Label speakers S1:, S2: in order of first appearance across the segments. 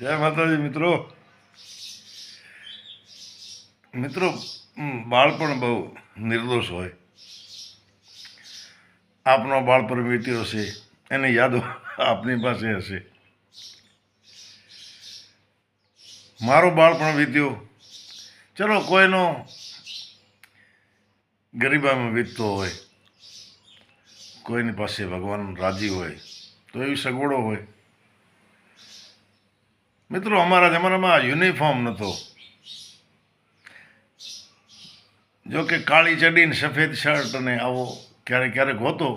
S1: જય માતાજી મિત્રો. મિત્રો, બાળપણ બહુ નિર્દોષ હોય. આપનો બાળપણ વીત્યો હશે, એની યાદો આપની પાસે હશે. મારો બાળપણ વીત્યો, ચલો કોઈનો ગરીબામાં વીતતો હોય, કોઈની પાસે ભગવાન રાજી હોય તો એવી સગવડો હોય. મિત્રો, અમારા જમાનામાં યુનિફોર્મ નહોતો. જો કે કાળી ચડી ને સફેદ શર્ટ અને આવો ક્યારેક ક્યારેક હોતો,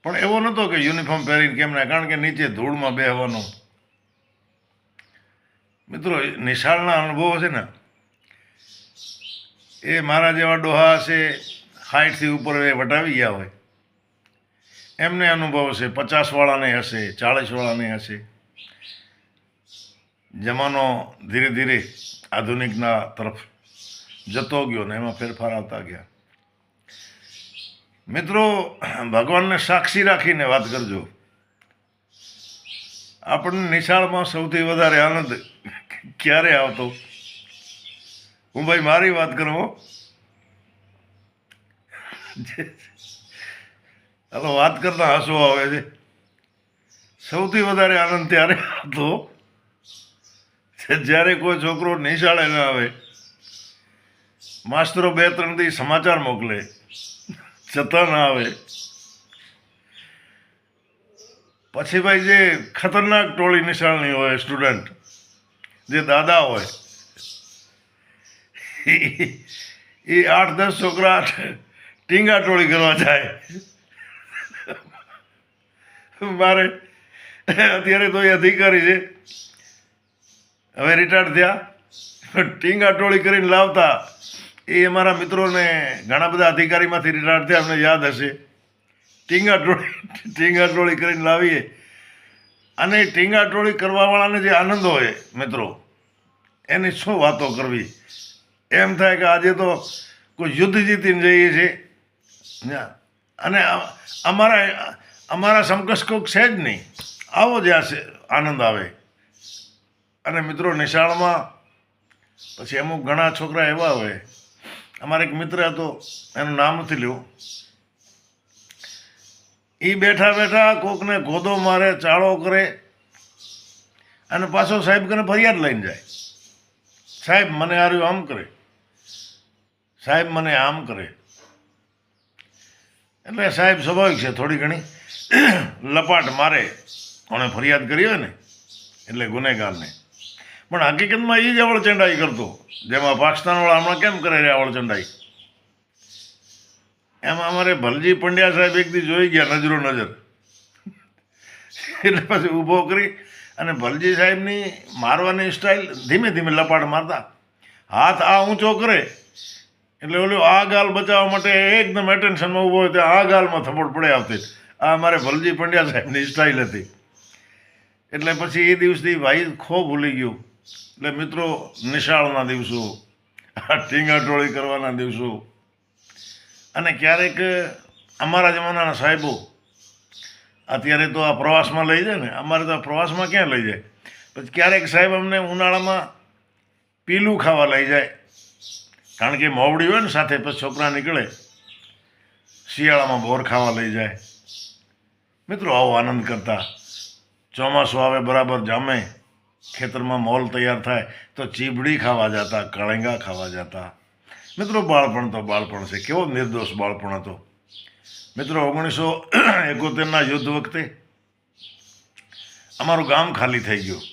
S1: પણ એવો નહોતો કે યુનિફોર્મ પહેરીને કેમ ના, કારણ કે નીચે ધૂળમાં બેહવાનો. મિત્રો, નિશાળના અનુભવો છે ને, એ મારા જેવા ડોહા હશે 60થી ઉપર એ વટાવી ગયા હોય એમને અનુભવ હશે, 50વાળાને હશે, 40વાળાને હશે. જમાનો ધીરે ધીરે આધુનિકના તરફ જતો ગયો ને એમાં ફેરફાર આવતા ગયા. મિત્રો, ભગવાનને સાક્ષી રાખીને વાત કરજો. આપણને નિશાળમાં સૌથી વધારે આનંદ ક્યારે આવતો? હું ભાઈ મારી વાત કરું. હાલો, વાત કરતા હસવો આવે છે. સૌથી વધારે આનંદ ત્યારે આવતો જ્યારે કોઈ છોકરો નિશાળે ન આવે, માસ્તરો 2-3 દી સમાચાર મોકલે, છતાં ના આવે. પછી ભાઈ જે ખતરનાક ટોળી નિશાળની હોય, સ્ટુડન્ટ જે દાદા હોય, એ 8-10 છોકરા ટીંગા ટોળી કરવા જાય. મારે અત્યારે તો એ અધિકારી છે, હવે રિટાયર્ડ થયા, ટીંગા ટોળી કરીને લાવતા. એ અમારા મિત્રોને ઘણા બધા અધિકારીમાંથી રિટાયર્ડ થયા, અમને યાદ હશે. ટીંગા ટોળી કરીને લાવીએ, અને ટીંગા ટોળી કરવાવાળાને જે આનંદ હોય મિત્રો, એની શું વાતો કરવી. એમ થાય કે આજે તો કોઈ યુદ્ધ જીતીને જઈએ છીએ, અને અમારા સમકક્ષ કોઈક છે જ નહીં. આવો જ આનંદ આવે. અને મિત્રો, નિશાળમાં પછી અમુક ઘણા છોકરા એવા હોય. અમારે એક મિત્ર હતો, એનું નામ નથી લેવું. એ બેઠા બેઠા કોકને ગોદો મારે, ચાળો કરે, અને પાછો સાહેબ કને ફરિયાદ લઈને જાય. સાહેબ મને હાર્યું આમ કરે, સાહેબ મને આમ કરે. એટલે સાહેબ સ્વાભાવિક છે, થોડી ઘણી લપાટ મારે, કોણે ફરિયાદ કરી હોય ને એટલે ગુનેગારને. પણ હકીકતમાં એ જ અવળચંડાઈ કરતો, જેમાં પાકિસ્તાનવાળા હમણાં કેમ કરે રે અવળચંડાઈ. એમાં અમારે ભલજી પંડ્યા સાહેબ એક દી જોઈ ગયા, નજરો નજર. એટલે પછી ઊભો કરી, અને ભલજી સાહેબની મારવાની સ્ટાઇલ ધીમે ધીમે લપાટ મારતા, હાથ આ ઊંચો કરે એટલે ઓલું આ ગાલ બચાવવા માટે એકદમ એટેન્શનમાં ઊભો હોય ત્યાં આ ગાલમાં થપ્પડ પડે આવતી. આ અમારે ભલજી પંડ્યા સાહેબની સ્ટાઇલ હતી. એટલે પછી એ દિવસથી ભાઈ ખો ભૂલી ગયું. એટલે મિત્રો, નિશાળના દિવસો, આ ટીંગા ટોળી કરવાના દિવસો, અને ક્યારેક અમારા જમાનાના સાહેબો અત્યારે તો આ પ્રવાસમાં લઈ જાય ને, અમારે તો પ્રવાસમાં ક્યાં લઈ જાય. પછી ક્યારેક સાહેબ અમને ઉનાળામાં પીલું ખાવા લઈ જાય, કારણ કે મોવડી હોય ને સાથે, પછી છોકરા નીકળે. શિયાળામાં બોર ખાવા લઈ જાય. મિત્રો, આવો આનંદ કરતા. ચોમાસું આવે, બરાબર જામે, ખેતરમાં મોલ તૈયાર થાય તો ચીબડી ખાવા જતા, કળંગા ખાવા જતા. મિત્રો, બાળપણ તો બાળપણ છે. કેવો નિર્દોષ બાળપણ હતો. મિત્રો, 1971ના યુદ્ધ વખતે અમારું ગામ ખાલી થઈ ગયું,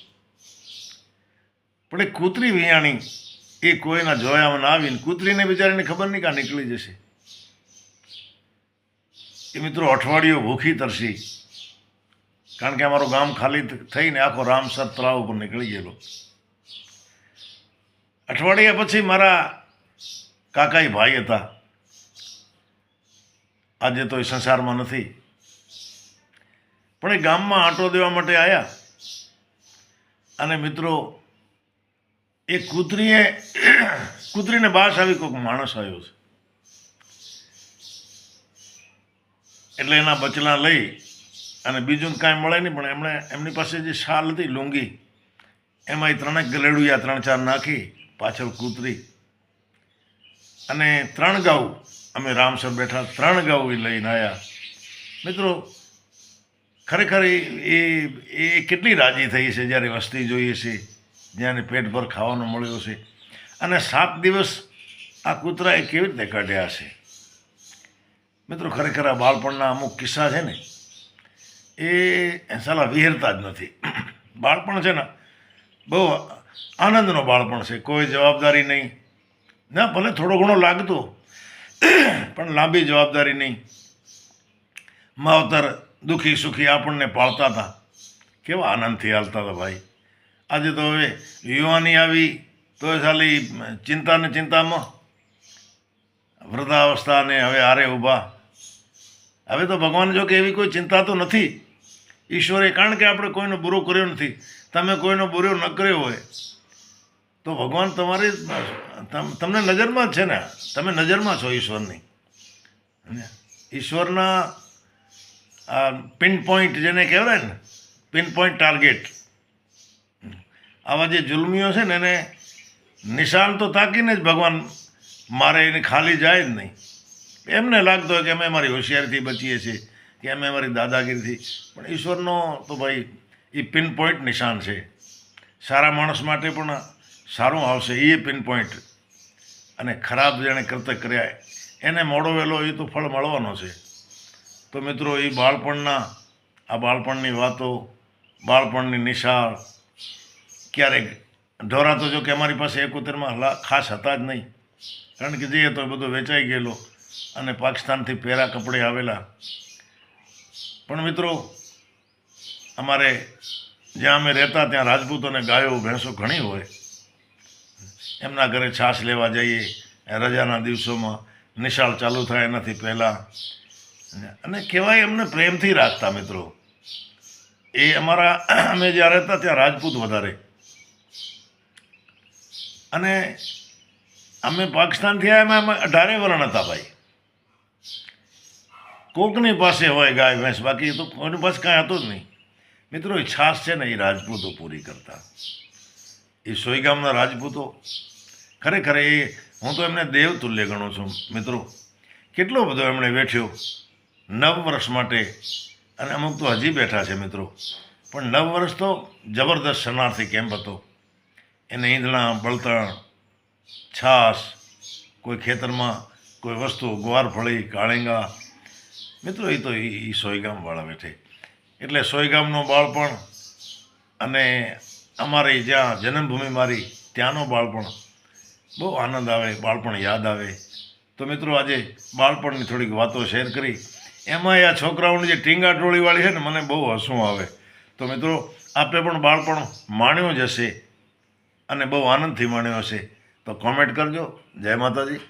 S1: પણ એ કૂતરી વિયાણી, એ કોઈના જોયામાં આવીને કૂતરીને બિચારીને ખબર નહીં કાં નીકળી જશે. એ મિત્રો અઠવાડિયું ભૂખી તરસી, કારણ કે અમારું ગામ ખાલી થઈને આખો રામસર તળાવ ઉપર નીકળી ગયેલો. અઠવાડિયા પછી મારા કાકાઈ ભાઈ હતા, આજે તો એ સંસારમાં નથી, પણ એ ગામમાં આંટો દેવા માટે આવ્યા. અને મિત્રો, એ કૂતરીને બાસ આવી, કોઈક માણસ આવ્યો છે. એટલે એના બચલા લઈ અને બીજું કાંઈ મળે નહીં, પણ એમની પાસે જે શાલ હતી લુંગી, એમાં એ ત્રણેક ગલેડુયા 3-4 નાખી પાછળ કૂતરી અને 3 ગાઉ, અમે રામસર બેઠા 3 ગાઉ એ લઈને આવ્યા. મિત્રો ખરેખર એ કેટલી રાજી થઈ છે જ્યારે વસ્તી જોઈએ છે, જ્યાં પેટ ભર ખાવાનું મળ્યું છે. અને 7 દિવસ આ કૂતરાએ કેવી રીતે કાઢ્યા છે. મિત્રો ખરેખર આ બાળપણના અમુક કિસ્સા છે ને, એ સાલા વિહેરતા જ નથી. બાળપણ છે ને બહુ આનંદનો બાળપણ છે, કોઈ જવાબદારી નહીં. ના ભલે થોડો ઘણો લાગતો, પણ લાંબી જવાબદારી નહીં. માવતર દુઃખી સુખી આપણને પાળતા હતા, કેવા આનંદથી હાલતા હતા ભાઈ. આજે તો હવે યુવાની આવી તો સાલી ચિંતા ને ચિંતામાં વૃદ્ધાવસ્થાને હવે હારે ઊભા. હવે તો ભગવાન જો કે એવી કોઈ ચિંતા તો નથી ઈશ્વરે, કારણ કે આપણે કોઈનો બુરો કર્યો નથી. તમે કોઈનો બુરો ન કર્યો હોય તો ભગવાન તમને નજરમાં જ છે ને, તમે નજરમાં છો ઈશ્વરની. ઈશ્વરના પિન પોઈન્ટ જેને કહેવાય ને, પિન પોઈન્ટ ટાર્ગેટ. આવા જે જુલ્મીઓ છે ને એને નિશાન તો તાકીને જ ભગવાન મારે એને ખાલી જાય જ નહીં. એમને લાગતો હોય કે અમે અમારી હોશિયારીથી બચીએ છીએ, કે અમે અમારી દાદાગીરીથી, પણ ઈશ્વરનો તો ભાઈ એ પિન પોઈન્ટ નિશાન છે. સારા માણસ માટે પણ સારું આવશે એ પિન પોઈન્ટ, અને ખરાબ જેણે કૃત્ય કર્યા એને મોડો વહેલો એ તો ફળ મળવાનો છે. તો મિત્રો એ બાળપણની વાતો, બાળપણની નિશાળ. ક્યારેક ઢોરા તો જો કે અમારી પાસે 71માં ખાસ હતા જ નહીં, કારણ કે જે હતો એ બધો વેચાઈ ગયેલો અને પાકિસ્તાનથી પહેરા કપડે આવેલા. પણ મિત્રો અમારે જ્યાં અમે રહેતા ત્યાં રાજપૂતોને ગાયો ભેંસો ઘણી હોય. એમના ઘરે છાશ લેવા જઈએ રજાના દિવસોમાં, નિશાળ ચાલુ થાય એનાથી પહેલાં. અને કહેવાય અમને પ્રેમથી રાખતા મિત્રો. એ અમે જ્યાં રહેતા ત્યાં રાજપૂત વધારે. અને અમે પાકિસ્તાનથી આવ્યા એમાં 18 વર્ષ હતા ભાઈ. કોકની પાસે હોય ગાય ભેંસ, બાકી તો કોઈની પાસે કાંઈ હતું જ નહીં. મિત્રો એ છાશ છે ને એ રાજપૂતો પૂરી કરતા. એ સોયગામના રાજપૂતો ખરેખર હું તો એમને દેવતુલ્ય ગણું છું મિત્રો. કેટલો બધો એમણે વેઠ્યો 9 વર્ષ માટે, અને અમુક તો હજી બેઠા છે મિત્રો. પણ 9 વર્ષ તો જબરદસ્ત શરણાર્થી કેમ્પ હતો. એને ઈંધણા, બળતણ, છાશ, કોઈ ખેતરમાં કોઈ વસ્તુ, ગુવારફળી, કાળીંગા. મિત્રો એ તો એ સોયગામવાળા બેઠે. એટલે સોયગામનો બાળપણ અને અમારી જ્યાં જન્મભૂમિ મારી ત્યાંનો બાળપણ, બહુ આનંદ આવે, બાળપણ યાદ આવે. તો મિત્રો આજે બાળપણની થોડીક વાતો શેર કરી. એમાંય આ છોકરાઓની જે ટીંગા ટોળીવાળી છે ને, મને બહુ હસવું આવે. તો મિત્રો આપે પણ બાળપણ માણ્યો જ હશે અને બહુ આનંદથી માણ્યો હશે, તો કોમેન્ટ કરજો. જય માતાજી.